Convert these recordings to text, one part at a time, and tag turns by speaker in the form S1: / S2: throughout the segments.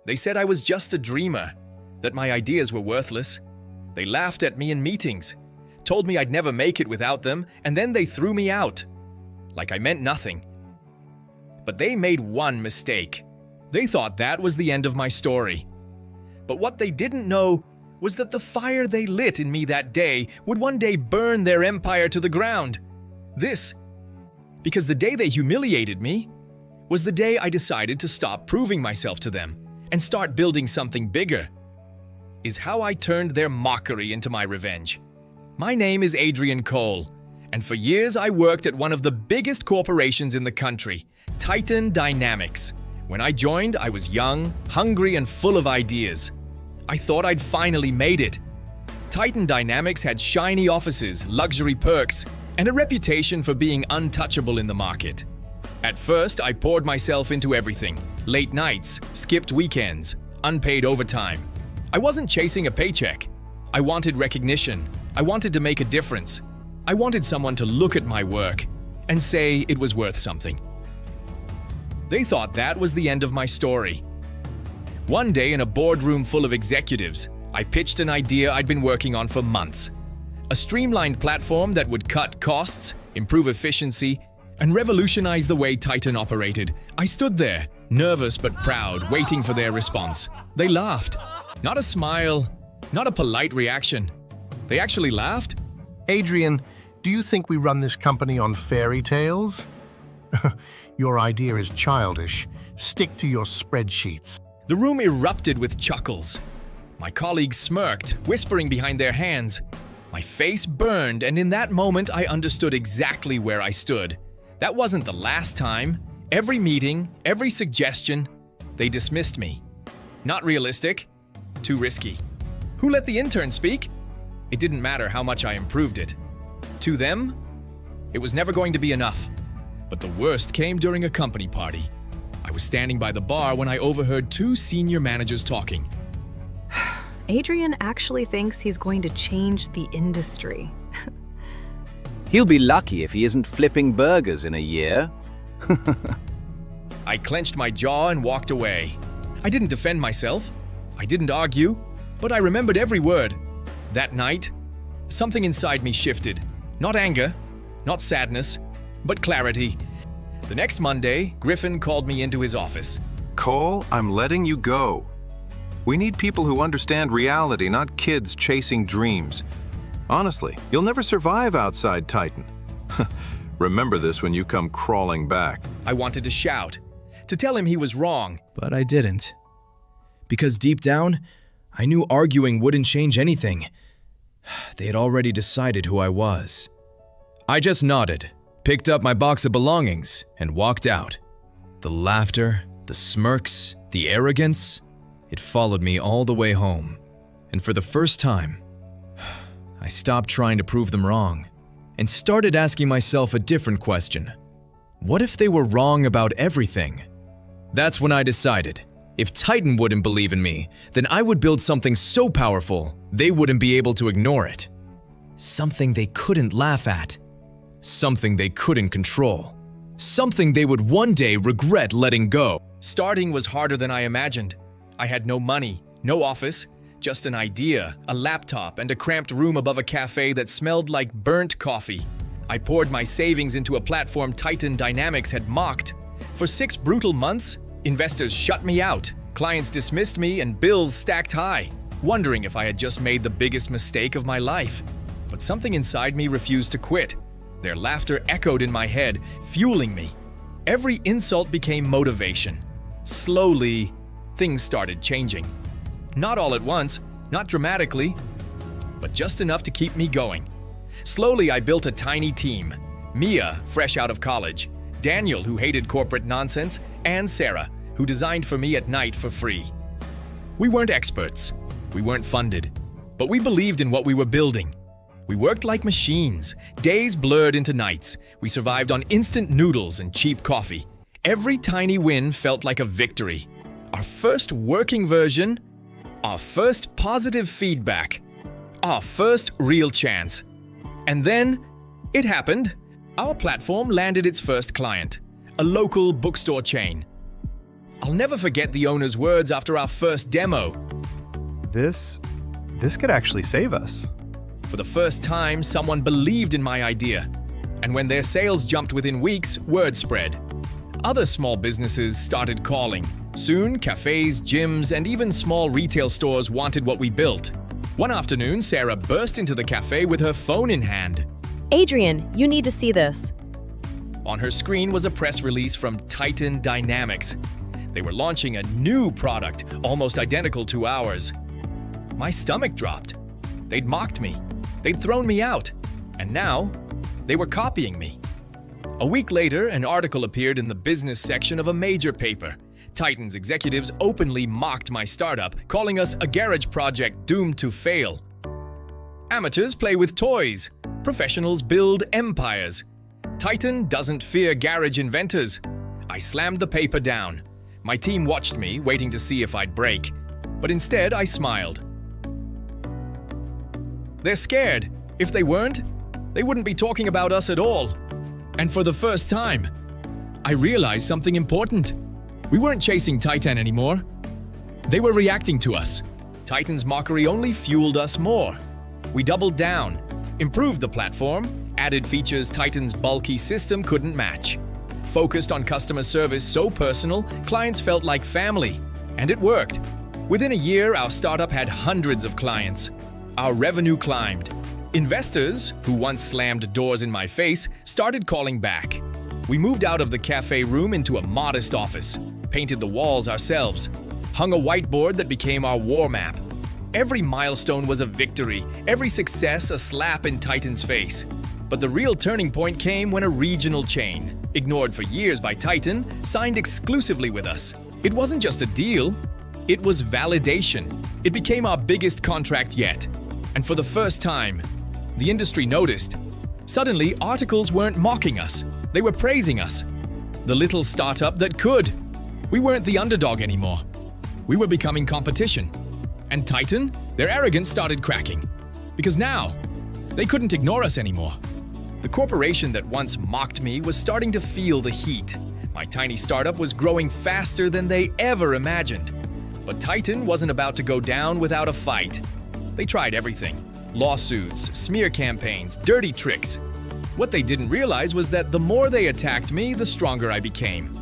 S1: They said I was just a dreamer, that my ideas were worthless. They laughed at me in meetings, told me I'd never make it without them, and then they threw me out, like I meant nothing. But they made one mistake. They thought that was the end of my story. But what they didn't know was that the fire they lit in me that day would one day burn their empire to the ground. Because the day they humiliated me was the day I decided to stop proving myself to them and start building something bigger. Is how I turned their mockery into my revenge. My name is Adrian Cole, and for years I worked at one of the biggest corporations in the country, Titan Dynamics. When I joined, I was young, hungry, and full of ideas. I thought I'd finally made it. Titan Dynamics had shiny offices, luxury perks, and a reputation for being untouchable in the market. At first, I poured myself into everything: late nights, skipped weekends, unpaid overtime. I wasn't chasing a paycheck. I wanted recognition. I wanted to make a difference. I wanted someone to look at my work and say it was worth something. They thought that was the end of my story. One day in a boardroom full of executives, I pitched an idea I'd been working on for months. A streamlined platform that would cut costs, improve efficiency, and revolutionize the way Titan operated. I stood there, nervous but proud, waiting for their response. They laughed. Not a smile, not a polite reaction. They actually laughed.
S2: Adrian, do you think we run this company on fairy tales? Your idea is childish. Stick to your spreadsheets.
S1: The room erupted with chuckles. My colleagues smirked, whispering behind their hands. My face burned, and in that moment I understood exactly where I stood. That wasn't the last time. Every meeting, every suggestion, they dismissed me. Not realistic. Too risky. Who let the intern speak? It didn't matter how much I improved it. To them, it was never going to be enough. But the worst came during a company party. I was standing by the bar when I overheard two senior managers talking.
S3: Adrian actually thinks he's going to change the industry.
S4: He'll be lucky if he isn't flipping burgers in a year.
S1: I clenched my jaw and walked away. I didn't defend myself. I didn't argue, but I remembered every word. That night, something inside me shifted. Not anger, not sadness, but clarity. The next Monday, Griffin called me into his office.
S5: Cole, I'm letting you go. We need people who understand reality, not kids chasing dreams. Honestly, you'll never survive outside Titan. Remember this when you come crawling back.
S1: I wanted to shout, to tell him he was wrong.
S6: But I didn't. Because deep down, I knew arguing wouldn't change anything. They had already decided who I was. I just nodded, picked up my box of belongings, and walked out. The laughter, the smirks, the arrogance, it followed me all the way home. And for the first time, I stopped trying to prove them wrong and started asking myself a different question. What if they were wrong about everything? That's when I decided, if Titan wouldn't believe in me, then I would build something so powerful they wouldn't be able to ignore it. Something they couldn't laugh at. Something they couldn't control. Something they would one day regret letting go.
S1: Starting was harder than I imagined. I had no money, no office, just an idea, a laptop, and a cramped room above a cafe that smelled like burnt coffee. I poured my savings into a platform Titan Dynamics had mocked. For 6 brutal months, investors shut me out, clients dismissed me, and bills stacked high, wondering if I had just made the biggest mistake of my life. But something inside me refused to quit. Their laughter echoed in my head, fueling me. Every insult became motivation. Slowly, things started changing. Not all at once, not dramatically, but just enough to keep me going. Slowly, I built a tiny team. Mia, fresh out of college, Daniel, who hated corporate nonsense, and Sarah, who designed for me at night for free. We weren't experts, we weren't funded, but we believed in what we were building. We worked like machines. Days blurred into nights. We survived on instant noodles and cheap coffee. Every tiny win felt like a victory. Our first working version, our first positive feedback, our first real chance. And then, it happened. Our platform landed its first client, a local bookstore chain. I'll never forget the owner's words after our first demo.
S7: This could actually save us.
S1: For the first time, someone believed in my idea. And when their sales jumped within weeks, word spread. Other small businesses started calling. Soon, cafes, gyms, and even small retail stores wanted what we built. One afternoon, Sarah burst into the cafe with her phone in hand.
S8: Adrian, you need to see this.
S1: On her screen was a press release from Titan Dynamics. They were launching a new product, almost identical to ours. My stomach dropped. They'd mocked me. They'd thrown me out. And now, they were copying me. A week later, an article appeared in the business section of a major paper. Titan's executives openly mocked my startup, calling us a garage project doomed to fail. Amateurs play with toys. Professionals build empires. Titan doesn't fear garage inventors. I slammed the paper down. My team watched me, waiting to see if I'd break. But instead, I smiled. They're scared. If they weren't, they wouldn't be talking about us at all. And for the first time, I realized something important. We weren't chasing Titan anymore. They were reacting to us. Titan's mockery only fueled us more. We doubled down, improved the platform, added features Titan's bulky system couldn't match. Focused on customer service so personal, clients felt like family. And it worked. Within a year, our startup had hundreds of clients. Our revenue climbed. Investors, who once slammed doors in my face, started calling back. We moved out of the cafe room into a modest office, painted the walls ourselves, hung a whiteboard that became our war map. Every milestone was a victory, every success a slap in Titan's face. But the real turning point came when a regional chain, ignored for years by Titan, signed exclusively with us. It wasn't just a deal, it was validation. It became our biggest contract yet. And for the first time, the industry noticed. Suddenly, articles weren't mocking us. They were praising us. The little startup that could. We weren't the underdog anymore. We were becoming competition. And Titan, their arrogance started cracking. Because now, they couldn't ignore us anymore. The corporation that once mocked me was starting to feel the heat. My tiny startup was growing faster than they ever imagined. But Titan wasn't about to go down without a fight. They tried everything. Lawsuits, smear campaigns, dirty tricks. What they didn't realize was that the more they attacked me, the stronger I became.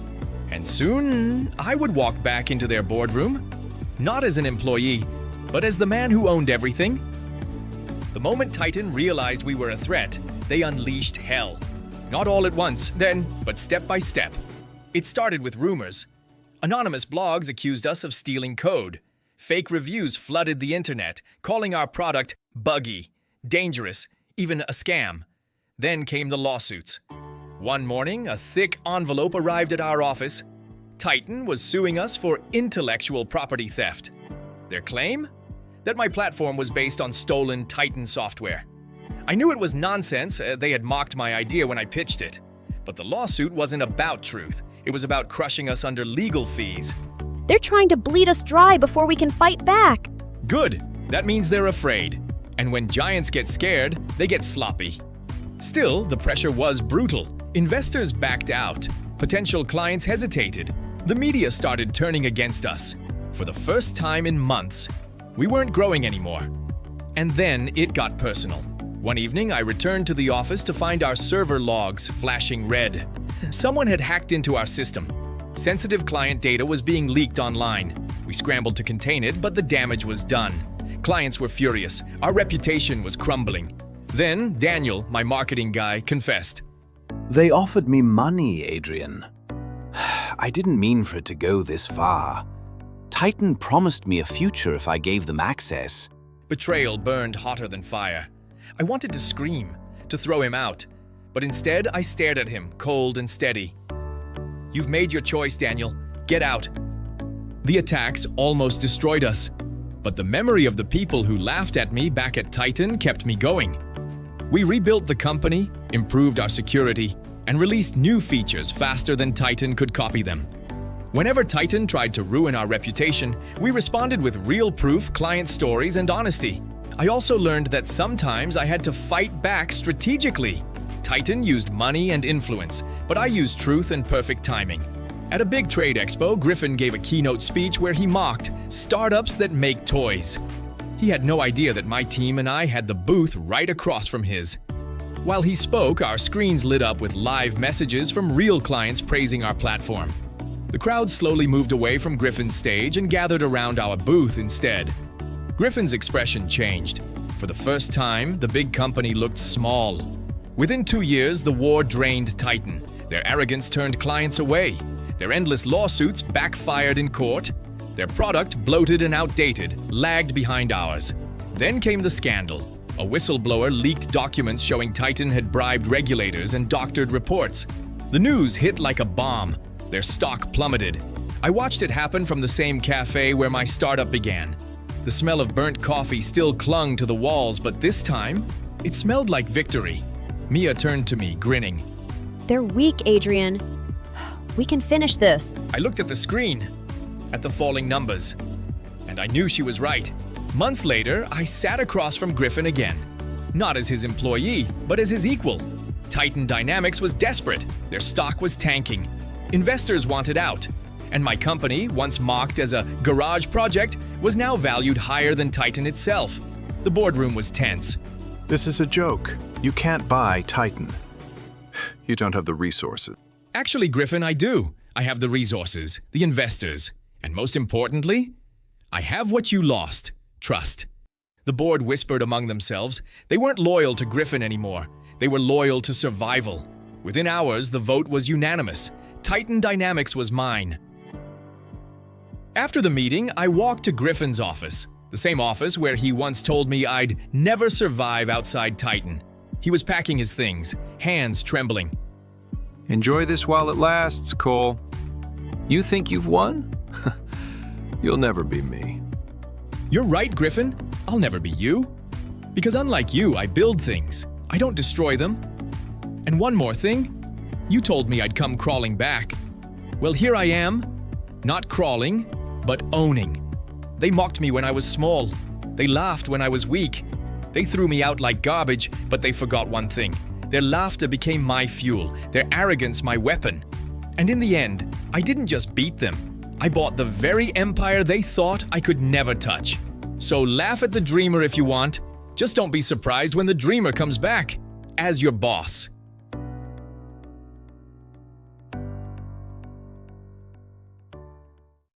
S1: And soon, I would walk back into their boardroom, not as an employee, but as the man who owned everything. The moment Titan realized we were a threat, they unleashed hell. Not all at once, then, but step by step. It started with rumors. Anonymous blogs accused us of stealing code. Fake reviews flooded the internet, calling our product buggy, dangerous, even a scam. Then came the lawsuits. One morning, a thick envelope arrived at our office. Titan was suing us for intellectual property theft. Their claim? That my platform was based on stolen Titan software. I knew it was nonsense. They had mocked my idea when I pitched it. But the lawsuit wasn't about truth. It was about crushing us under legal fees.
S8: They're trying to bleed us dry before we can fight back.
S1: Good. That means they're afraid. And when giants get scared, they get sloppy. Still, the pressure was brutal. Investors backed out. Potential clients hesitated. The media started turning against us. For the first time in months, we weren't growing anymore. And then it got personal. One evening, I returned to the office to find our server logs flashing red. Someone had hacked into our system. Sensitive client data was being leaked online. We scrambled to contain it, but the damage was done. Clients were furious. Our reputation was crumbling. Then, Daniel, my marketing guy, confessed.
S4: They offered me money, Adrian. I didn't mean for it to go this far. Titan promised me a future if I gave them access.
S1: Betrayal burned hotter than fire. I wanted to scream, to throw him out. But instead, I stared at him, cold and steady. You've made your choice, Daniel. Get out. The attacks almost destroyed us. But the memory of the people who laughed at me back at Titan kept me going. We rebuilt the company, improved our security, and released new features faster than Titan could copy them. Whenever Titan tried to ruin our reputation, we responded with real proof, client stories, and honesty. I also learned that sometimes I had to fight back strategically. Titan used money and influence, but I used truth and perfect timing. At a big trade expo, Griffin gave a keynote speech where he mocked startups that make toys. He had no idea that my team and I had the booth right across from his. While he spoke, our screens lit up with live messages from real clients praising our platform. The crowd slowly moved away from Griffin's stage and gathered around our booth instead. Griffin's expression changed. For the first time, the big company looked small. Within 2 years, the war drained Titan. Their arrogance turned clients away. Their endless lawsuits backfired in court. Their product, bloated and outdated, lagged behind ours. Then came the scandal. A whistleblower leaked documents showing Titan had bribed regulators and doctored reports. The news hit like a bomb. Their stock plummeted. I watched it happen from the same cafe where my startup began. The smell of burnt coffee still clung to the walls, but this time, it smelled like victory. Mia turned to me, grinning.
S8: They're weak, Adrian. We can finish this.
S1: I looked at the screen, at the falling numbers, and I knew she was right. Months later, I sat across from Griffin again. Not as his employee, but as his equal. Titan Dynamics was desperate. Their stock was tanking. Investors wanted out. And my company, once mocked as a garage project, was now valued higher than Titan itself. The boardroom was tense.
S5: This is a joke. You can't buy Titan. You don't have the resources.
S1: Actually, Griffin, I do. I have the resources, the investors, and most importantly, I have what you lost, trust. The board whispered among themselves. They weren't loyal to Griffin anymore. They were loyal to survival. Within hours, the vote was unanimous. Titan Dynamics was mine. After the meeting, I walked to Griffin's office, the same office where he once told me I'd never survive outside Titan. He was packing his things, hands trembling.
S5: Enjoy this while it lasts, Cole. You think you've won? You'll never be me.
S1: You're right, Griffin. I'll never be you. Because unlike you, I build things. I don't destroy them. And one more thing. You told me I'd come crawling back. Well, here I am. Not crawling, but owning. They mocked me when I was small. They laughed when I was weak. They threw me out like garbage, but they forgot one thing. Their laughter became my fuel, their arrogance my weapon. And in the end, I didn't just beat them. I bought the very empire they thought I could never touch. So laugh at the dreamer if you want. Just don't be surprised when the dreamer comes back as your boss.